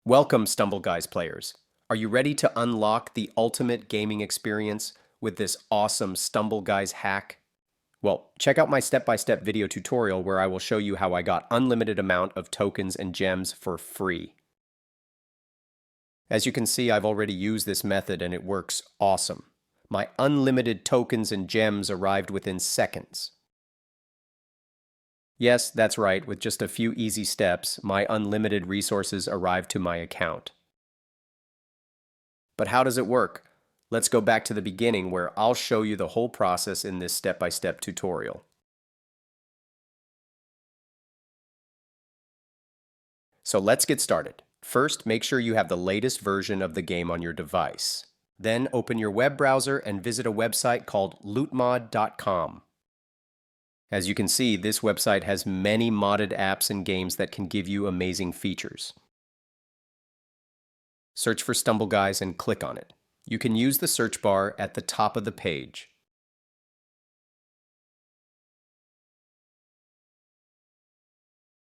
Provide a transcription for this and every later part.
Welcome, Stumble Guys players. Are you ready to unlock the ultimate gaming experience with this awesome Stumble Guys hack? Well, check out my step-by-step video tutorial where I will show you how I got unlimited amount of tokens and gems for free. As you can see, I've already used this method and it works awesome. My unlimited tokens and gems arrived within seconds. Yes, that's right, with just a few easy steps, my unlimited resources arrived to my account. But how does it work? Let's go back to the beginning where I'll show you the whole process in this step-by-step tutorial. So let's get started. First, make sure you have the latest version of the game on your device. Then open your web browser and visit a website called lootmod.com. As you can see, this website has many modded apps and games that can give you amazing features. Search for Stumble Guys and click on it. You can use the search bar at the top of the page.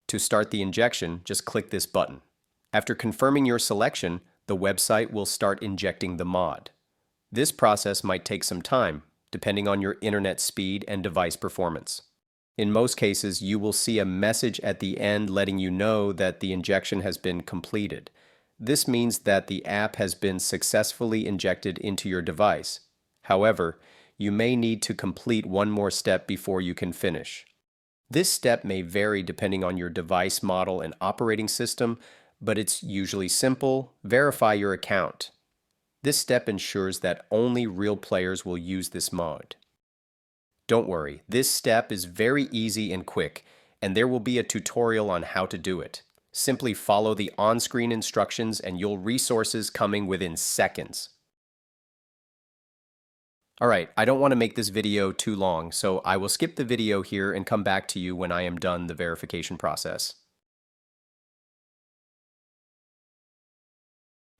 To start the injection, just click this button. After confirming your selection, the website will start injecting the mod. This process might take some time, depending on your internet speed and device performance. In most cases, you will see a message at the end letting you know that the injection has been completed. This means that the app has been successfully injected into your device. However, you may need to complete one more step before you can finish. This step may vary depending on your device model and operating system, but it's usually simple. Verify your account. This step ensures that only real players will use this mod. Don't worry, this step is very easy and quick, and there will be a tutorial on how to do it. Simply follow the on-screen instructions and you'll resources coming within seconds. Alright, I don't want to make this video too long, so I will skip the video here and come back to you when I am done the verification process.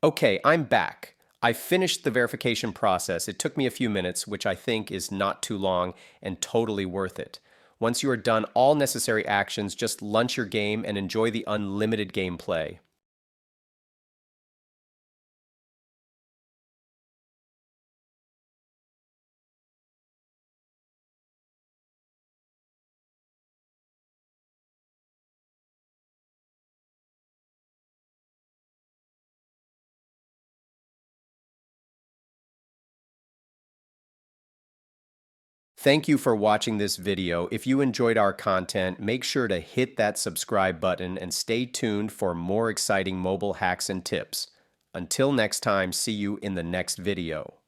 Okay, I'm back. I finished the verification process. It took me a few minutes, which I think is not too long and totally worth it. Once you are done all necessary actions, just launch your game and enjoy the unlimited gameplay. Thank you for watching this video. If you enjoyed our content, make sure to hit that subscribe button and stay tuned for more exciting mobile hacks and tips. Until next time, see you in the next video.